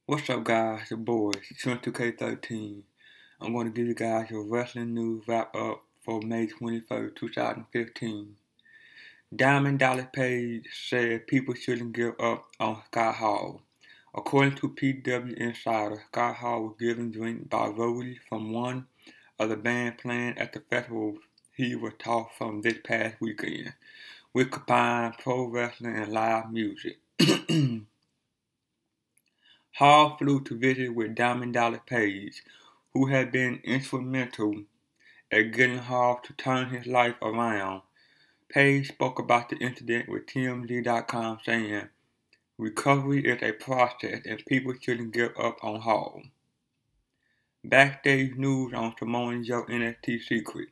What's up, guys? Your boys, Trent2K13. I'm going to give you guys your wrestling news wrap up for May 21st, 2015. Diamond Dallas Page said people shouldn't give up on Scott Hall. According to PW Insider, Scott Hall was given drink by roadies from one of the band playing at the festival he was taught from this past weekend, which combined pro wrestling and live music. Hall flew to visit with Diamond Dallas Page, who had been instrumental at getting Hall to turn his life around. Page spoke about the incident with TMZ.com saying, "Recovery is a process and people shouldn't give up on Hall." Backstage news on Samoa Joe NXT secret.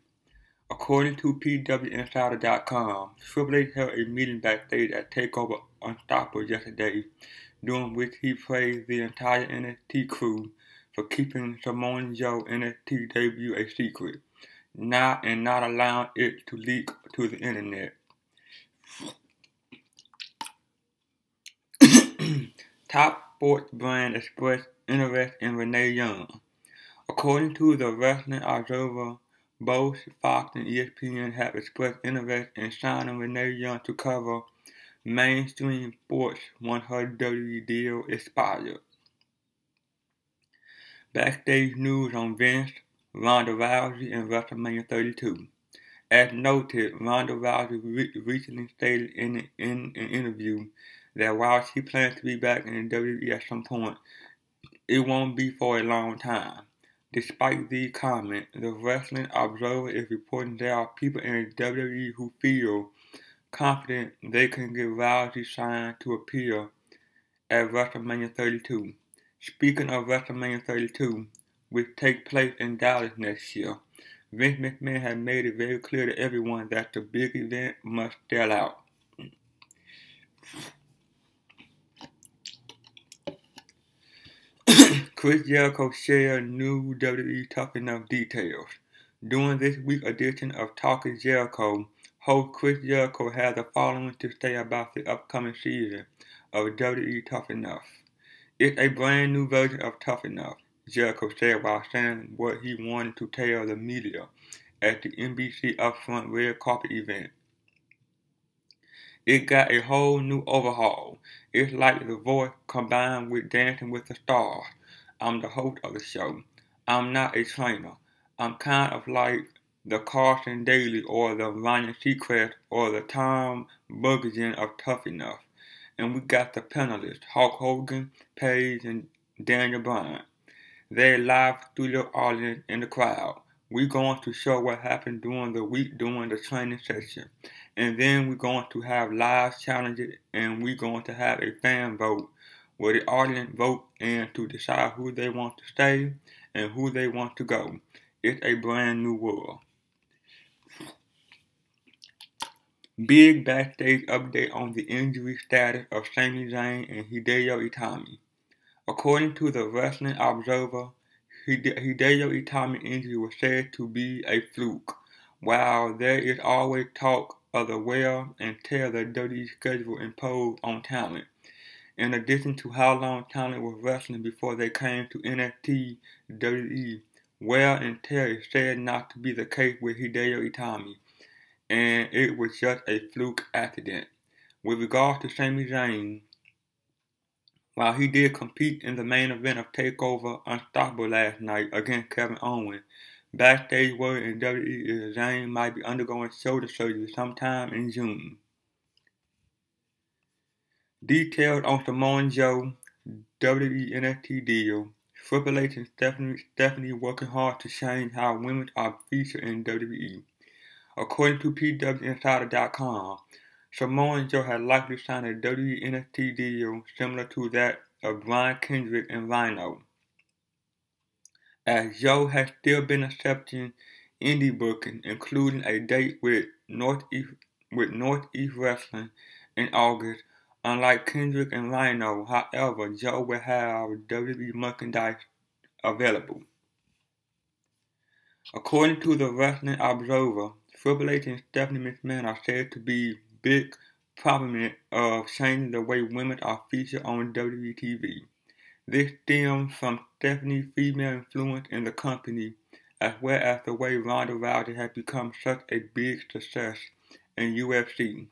According to PWInsider.com, Triple H held a meeting backstage at TakeOver Unstoppable yesterday, during which he praised the entire NXT crew for keeping Samoa Joe NXT debut a secret, not allowing it to leak to the internet. Top sports brand expressed interest in Renee Young. According to the Wrestling Observer, both Fox and ESPN have expressed interest in signing Renee Young to cover mainstream sports once her WWE deal expired. Backstage news on Vince, Ronda Rousey, and WrestleMania 32. As noted, Ronda Rousey recently stated in an interview that while she plans to be back in the WWE at some point, it won't be for a long time. Despite these comments, the Wrestling Observer is reporting there are people in WWE who feel confident they can get Rousey signed to appear at WrestleMania 32. Speaking of WrestleMania 32, which takes place in Dallas next year, Vince McMahon has made it very clear to everyone that the big event must sell out. Chris Jericho shared new WWE Tough Enough details. During this week's edition of Talking Jericho, host Chris Jericho had the following to say about the upcoming season of WWE Tough Enough. "It's a brand new version of Tough Enough," Jericho said while saying what he wanted to tell the media at the NBC Upfront Red Carpet event. "It got a whole new overhaul. It's like The Voice combined with Dancing with the Stars. I'm the host of the show. I'm not a trainer. I'm kind of like the Carson Daly or the Ryan Seacrest or the Tom Bergeron of Tough Enough. And we got the panelists, Hulk Hogan, Paige, and Daniel Bryan. They're live studio audience in the crowd. We're going to show what happened during the week during the training session. And then we're going to have live challenges and we're going to have a fan vote where the audience vote in to decide who they want to stay and who they want to go. It's a brand new world." Big backstage update on the injury status of Sami Zayn and Hideo Itami. According to the Wrestling Observer, Hideo Itami's injury was said to be a fluke, while there is always talk of the wear and tear that WWE schedule imposed on talent. In addition to how long talent was wrestling before they came to NXT WWE, wear and tear is said not to be the case with Hideo Itami, and it was just a fluke accident. With regard to Sami Zayn, while he did compete in the main event of TakeOver Unstoppable last night against Kevin Owens, backstage word in WWE is Zayn might be undergoing shoulder surgery sometime in June. Details on Samoa Joe WWE NXT deal. Triple H and Stephanie working hard to change how women are featured in WWE. According to PWInsider.com, Samoa Joe has likely signed a WWE NXT deal similar to that of Brian Kendrick and Rhino, as Joe has still been accepting indie booking, including a date with Northeast Wrestling in August. Unlike Kendrick and Rhino, however, Joe will have WWE merchandise available. According to the Wrestling Observer, Triple H and Stephanie McMahon are said to be big proponents of changing the way women are featured on WWE TV. This stems from Stephanie's female influence in the company, as well as the way Ronda Rousey has become such a big success in UFC.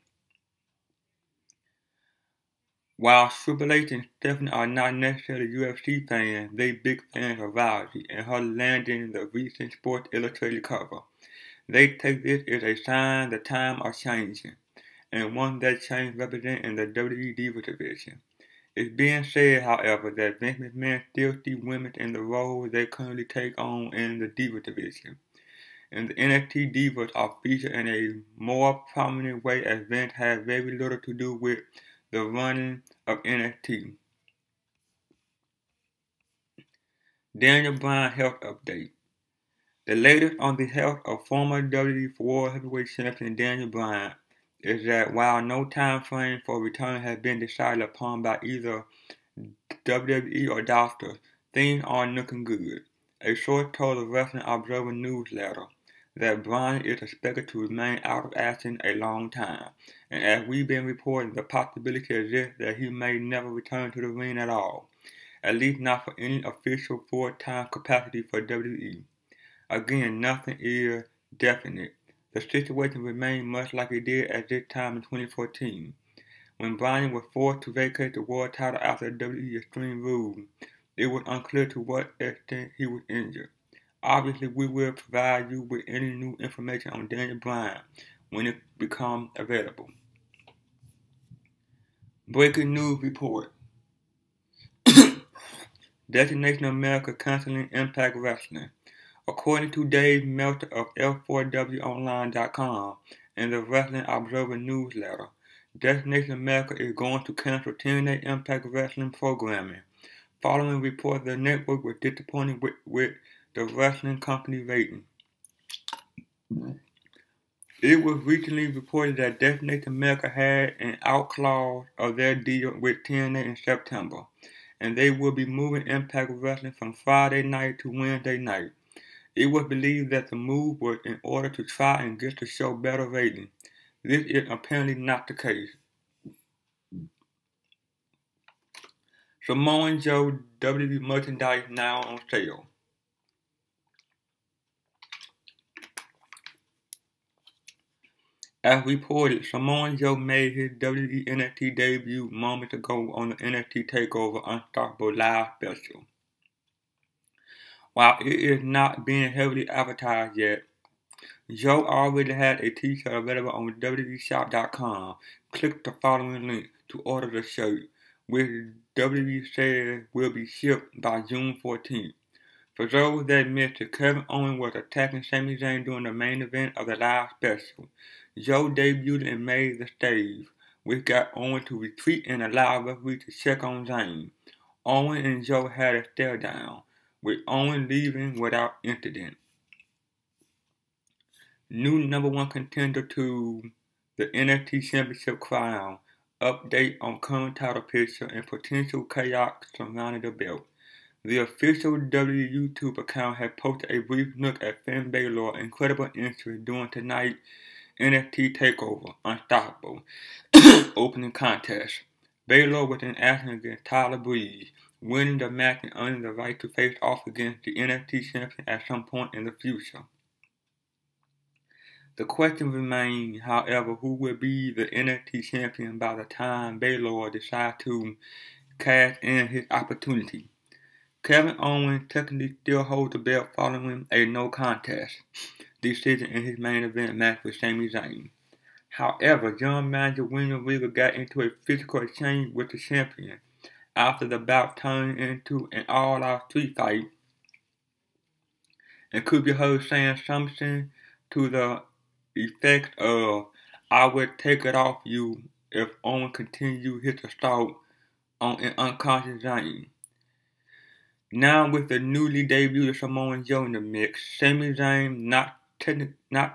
While Triple H and Stephanie are not necessarily UFC fans, they big fans of Rousey and her landing the recent Sports Illustrated cover. They take this as a sign the times are changing, and one that change represent in the WWE Diva division. It's being said, however, that Vince McMahon still sees women in the roles they currently take on in the Diva division, and the NXT Divas are featured in a more prominent way as Vince has very little to do with the running of NXT. Daniel Bryan health update. The latest on the health of former WWE World Heavyweight Champion Daniel Bryan is that while no time frame for return has been decided upon by either WWE or doctors, things aren't looking good. A source told the Wrestling Observer newsletter that Bryan is expected to remain out of action a long time, and as we've been reporting, the possibility exists that he may never return to the ring at all, at least not for any official full-time capacity for WWE. Again, nothing is definite. The situation remains much like it did at this time in 2014. When Bryan was forced to vacate the world title after WWE Extreme Rules, it was unclear to what extent he was injured. Obviously, we will provide you with any new information on Daniel Bryan when it becomes available. Breaking news report. Destination America canceling Impact Wrestling. According to Dave Meltzer of L4WOnline.com and the Wrestling Observer newsletter, Destination America is going to cancel TNA Impact Wrestling programming, following reports the network was disappointed with the wrestling company rating. It was recently reported that Destination America had an out clause of their deal with TNA in September, and they will be moving Impact Wrestling from Friday night to Wednesday night. It was believed that the move was in order to try and get the show better ratings. This is apparently not the case. Samoa Joe WWE merchandise now on sale. As reported, Samoa Joe made his WWE NXT debut moments ago on the NXT TakeOver Unstoppable Live special. While it is not being heavily advertised yet, Joe already had a t-shirt available on WWEshop.com. Click the following link to order the shirt, which WWE says will be shipped by June 14th. For those that missed it, Kevin Owens was attacking Sami Zayn during the main event of the live special. Joe debuted and made the stage, which got Owens to retreat and allow referee to check on Zayn. Owens and Joe had a stare down, with Owens leaving without incident. New number one contender to the NXT Championship crown, update on current title picture and potential chaos surrounding the belt. The official WWE YouTube account had posted a brief look at Finn Balor's incredible entry during tonight's NXT TakeOver Unstoppable opening contest. Balor was in action against Tyler Breeze, winning the match and earning the right to face off against the NXT champion at some point in the future. The question remains, however, who will be the NXT champion by the time Balor decides to cash in his opportunity. Kevin Owens technically still holds the belt following a no contest decision in his main event match with Sami Zayn. However, John manager William Regal got into a physical exchange with the champion after the bout turned into an all-out street fight, and could be heard saying something to the effect of, "I would take it off you if Owens continued his assault on an unconscious Zayn." Now with the newly debuted Samoa Joe in the mix, Sami Zayn not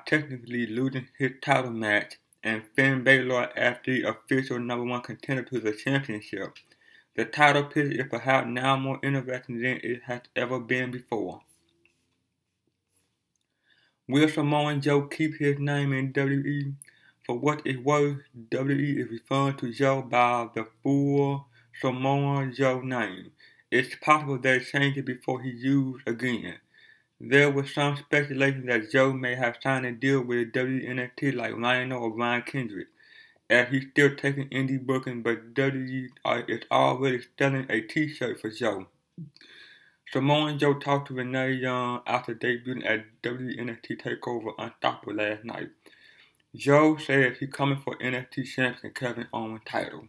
technically losing his title match, and Finn Balor as the official number one contender to the championship, the title picture is perhaps now more interesting than it has ever been before. Will Samoa Joe keep his name in WWE? For what it's worth, WWE is referring to Joe by the full Samoa Joe name, It's possible they changed it before he used again. There was some speculation that Joe may have signed a deal with WNXT like Rhino or Brian Kendrick, as he's still taking indie booking, but WWE is already selling a t-shirt for Joe. Samoa Joe talked to Renee Young after debuting at WNXT TakeOver Unstoppable last night. Joe says he's coming for NXT champion Kevin Owens title.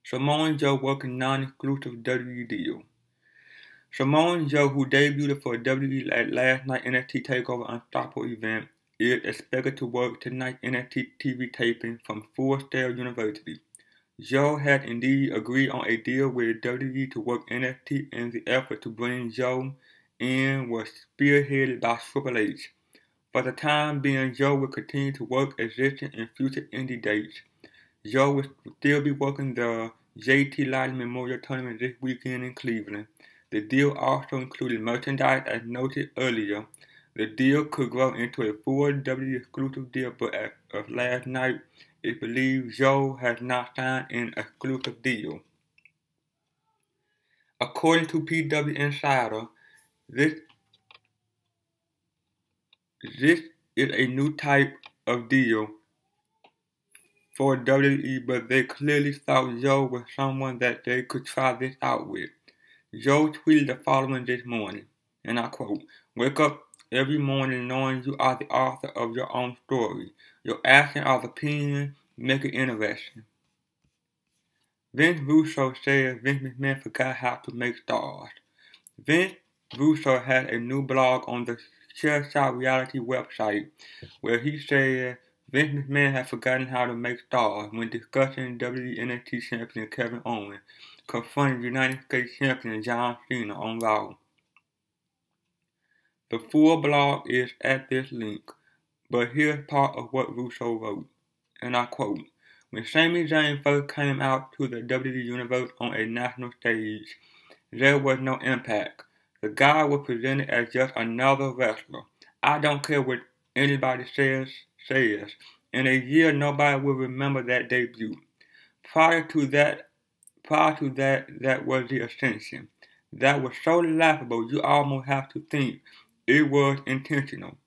Samoa Joe working non-exclusive WWE deal. Samoa Joe, who debuted for WWE at last night's NXT TakeOver Unstoppable event, is expected to work tonight's NXT TV taping from Full Sail University. Joe had indeed agreed on a deal with WWE to work NXT, and the effort to bring Joe in was spearheaded by Triple H. For the time being, Joe will continue to work existing and future indie dates. Joe will still be working the JT Lightning Memorial Tournament this weekend in Cleveland. The deal also included merchandise, as noted earlier. The deal could grow into a full WWE exclusive deal, but as of last night, it's believed Joe has not signed an exclusive deal. According to PW Insider, this is a new type of deal for WWE, but they clearly thought Joe was someone that they could try this out with. Joe tweeted the following this morning, and I quote, "Wake up every morning knowing you are the author of your own story. Your actions are the pen, make it interesting." Vince Russo says Vince McMahon forgot how to make stars. Vince Russo had a new blog on the Chairshot Reality website where he said Vince McMahon had forgotten how to make stars when discussing WWE NXT champion Kevin Owens confronting United States champion John Cena on Raw. The full blog is at this link, but here's part of what Russo wrote, and I quote, "When Sami Zayn first came out to the WWE Universe on a national stage, there was no impact. The guy was presented as just another wrestler. I don't care what anybody says. In a year, nobody will remember that debut. Prior to that, that was the ascension. That was so laughable, you almost have to think it was intentional.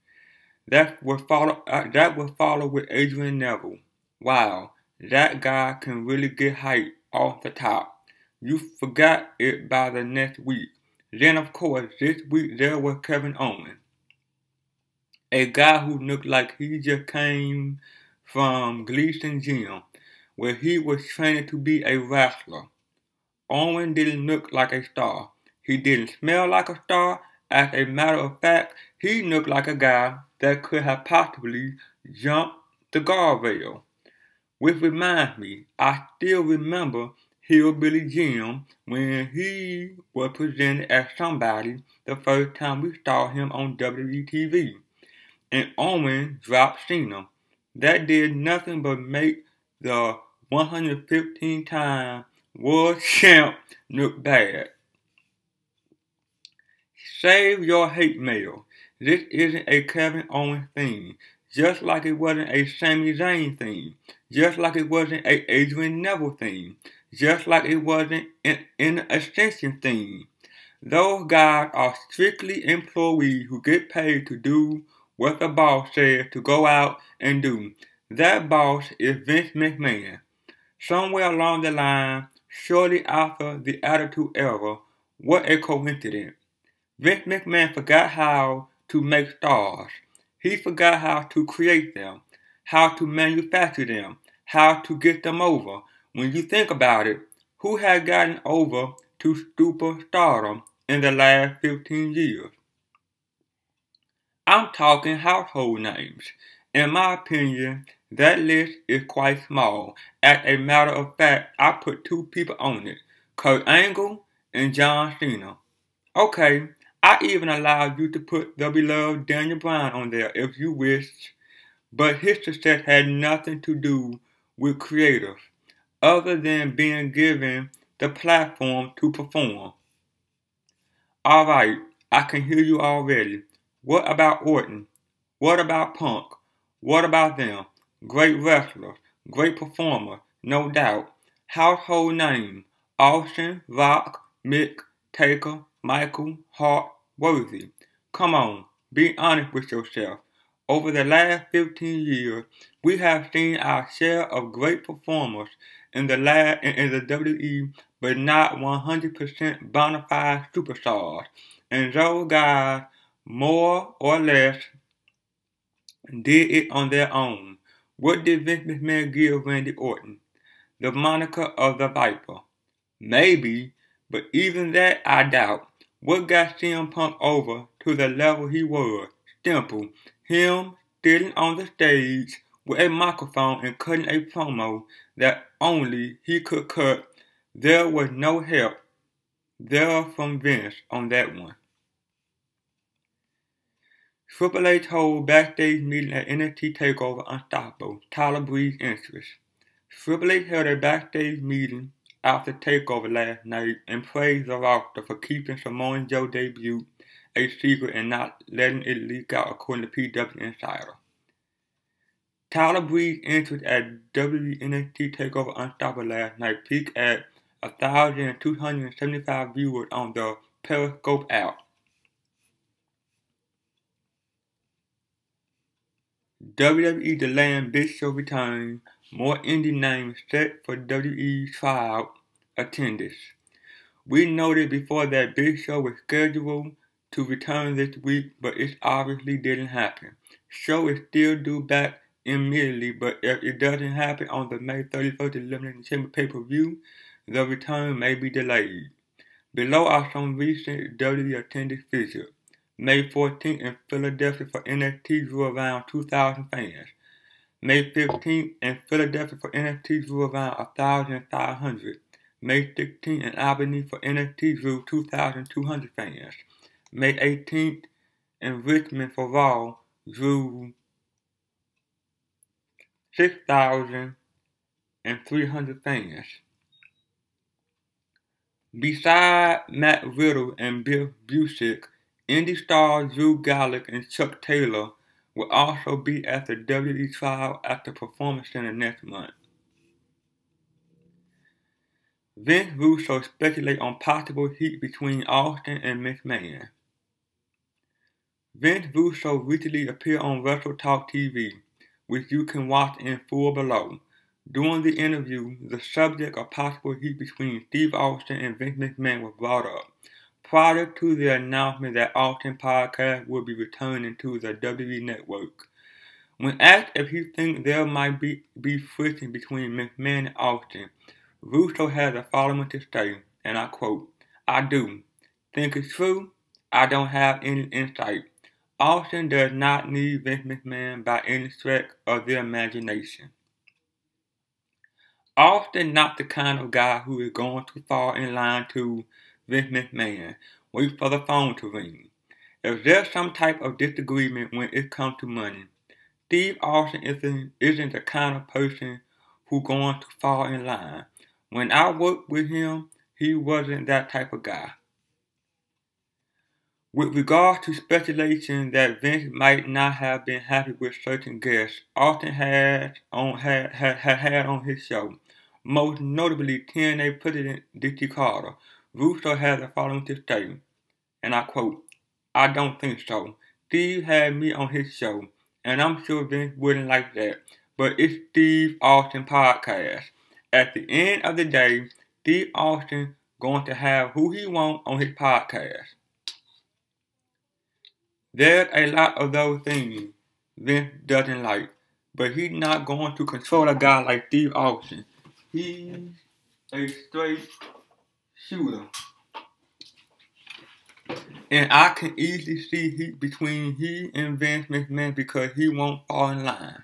That was followed with Adrian Neville. Wow, that guy can really get hype off the top. You forgot it by the next week. Then, of course, this week there was Kevin Owens, a guy who looked like he just came from Gleason Gym, where he was training to be a wrestler. Owens didn't look like a star. He didn't smell like a star. As a matter of fact, he looked like a guy that could have possibly jumped the guardrail. Which reminds me, I still remember Hillbilly Jim when he was presented as somebody the first time we saw him on WTV. And Owens dropped Cena. That did nothing but make the 115-time world champ look bad. Save your hate mail. This isn't a Kevin Owens thing, just like it wasn't a Sami Zayn thing, just like it wasn't a Adrian Neville thing, just like it wasn't an Ascension thing. Those guys are strictly employees who get paid to do what the boss says to go out and do. That boss is Vince McMahon. Somewhere along the line, shortly after the Attitude Era, what a coincidence. Vince McMahon forgot how to make stars. He forgot how to create them, how to manufacture them, how to get them over. When you think about it, who had gotten over to superstardom in the last 15 years? I'm talking household names. In my opinion, that list is quite small. As a matter of fact, I put two people on it, Kurt Angle and John Cena. Okay, I even allowed you to put the beloved Daniel Bryan on there if you wished, but his success had nothing to do with creative, other than being given the platform to perform. Alright, I can hear you already. What about Orton? What about Punk? What about them? Great wrestlers, great performers, no doubt. Household name, Austin, Rock, Mick, Taker, Michael, Hart, Worthy. Come on, be honest with yourself. Over the last 15 years, we have seen our share of great performers in the WWE, but not 100% bona fide superstars. And those guys, more or less, did it on their own. What did Vince McMahon give Randy Orton? The moniker of the Viper. Maybe, but even that I doubt. What got CM Punk over to the level he was? Simple. Him standing on the stage with a microphone and cutting a promo that only he could cut. There was no help there from Vince on that one. Triple H told backstage meeting at NXT TakeOver Unstoppable, Tyler Breeze's interest. Triple H held a backstage meeting after TakeOver last night and praised the roster for keeping Samoa Joe's debut a secret and not letting it leak out, according to PW Insider. Tyler Breeze's interest at WWE NXT TakeOver Unstoppable last night peaked at 1,275 viewers on the Periscope app. WWE delaying Big Show return, more indie names set for WWE trial attendance. We noted before that Big Show was scheduled to return this week, but it obviously didn't happen. Show is still due back immediately, but if it doesn't happen on the May 31st Elimination Chamber pay-per-view, the return may be delayed. Below are some recent WWE attendance figures. May 14th in Philadelphia for NXT drew around 2,000 fans. May 15th in Philadelphia for NXT drew around 1,500. May 16th in Albany for NXT drew 2,200 fans. May 18th in Richmond for Raw drew 6,300 fans. Beside Matt Riddle and Bill Busick, indie stars Drew Gulak and Chuck Taylor will also be at the WWE trial at the Performance Center next month. Vince Russo speculate on possible heat between Austin and McMahon. Vince Russo recently appeared on Wrestle Talk TV, which you can watch in full below. During the interview, the subject of possible heat between Steve Austin and Vince McMahon was brought up, prior to the announcement that Austin Podcast will be returning to the WWE Network. When asked if he thinks there might be friction between McMahon and Austin, Russo had the following to say, and I quote, "I do. Think it's true? I don't have any insight. Austin does not need Vince McMahon by any stretch of the imagination." Austin not the kind of guy who is going to fall in line to Vince McMahon, wait for the phone to ring. If there's some type of disagreement when it comes to money, Steve Austin isn't the kind of person who's going to fall in line. When I worked with him, he wasn't that type of guy. With regard to speculation that Vince might not have been happy with certain guests Austin had on his show, most notably TNA President Dickie Carter, Russo had the following to say, and I quote, "I don't think so. Steve had me on his show, and I'm sure Vince wouldn't like that, but it's Steve Austin Podcast. At the end of the day, Steve Austin going to have who he wants on his podcast." There's a lot of those things Vince doesn't like, but he's not going to control a guy like Steve Austin. He's a straight shooter. And I can easily see heat between he and Vince McMahon because he won't fall in line.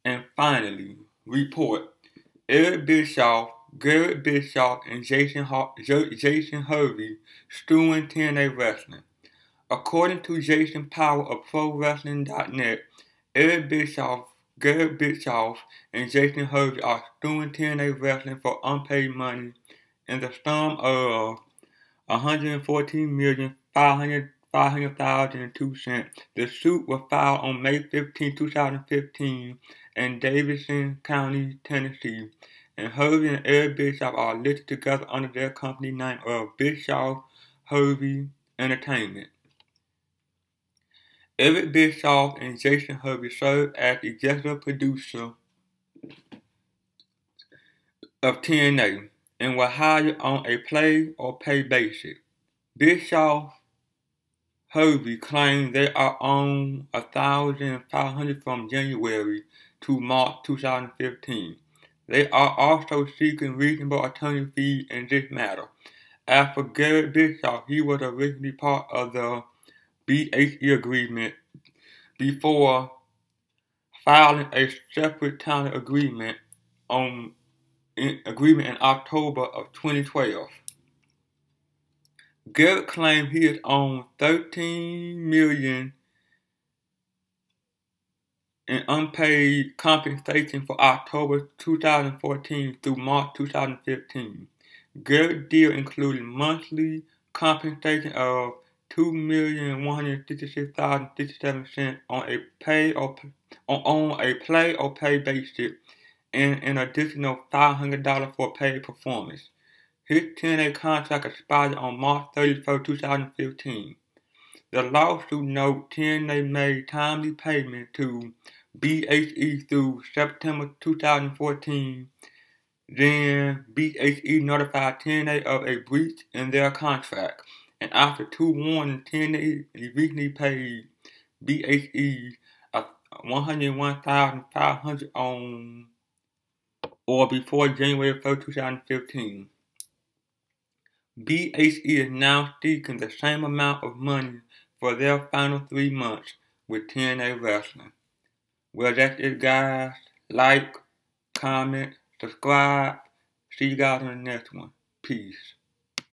And finally, report. Eric Bischoff, Garrett Bischoff, and Jason Hervey stewing TNA Wrestling. According to Jason Power of ProWrestling.net, Eric Bischoff, Garrett Bischoff, and Jason Hervey are suing TNA Wrestling for unpaid money in the sum of $114,500,002. The suit was filed on May 15, 2015 in Davidson County, Tennessee, and Hervey and Eric Bischoff are listed together under their company name of Bischoff Hervey Entertainment. Eric Bischoff and Jason Hervey serve as executive producer of TNA and were hired on a play-or-pay basis. Bischoff Hervey claimed they are on 1,500 from January to March 2015. They are also seeking reasonable attorney fees in this matter. As for Garrett Bischoff, he was originally part of the BHE agreement before filing a separate talent agreement in October of 2012. Garrett claimed he is on $13 million in unpaid compensation for October 2014 through March 2015. Garrett's deal included monthly compensation of $2,166,057 on a play-or-pay basis and an additional $500 for paid performance. His TNA contract expired on March 31, 2015. The lawsuit notes TNA made timely payment to BHE through September 2014. Then BHE notified TNA of a breach in their contract, and after 2 warnings, TNA recently paid BHE $101,500 on or before January 1, 2015. BHE is now seeking the same amount of money for their final 3 months with TNA Wrestling. Well, that's it, guys. Like, comment, subscribe. See you guys on the next one. Peace.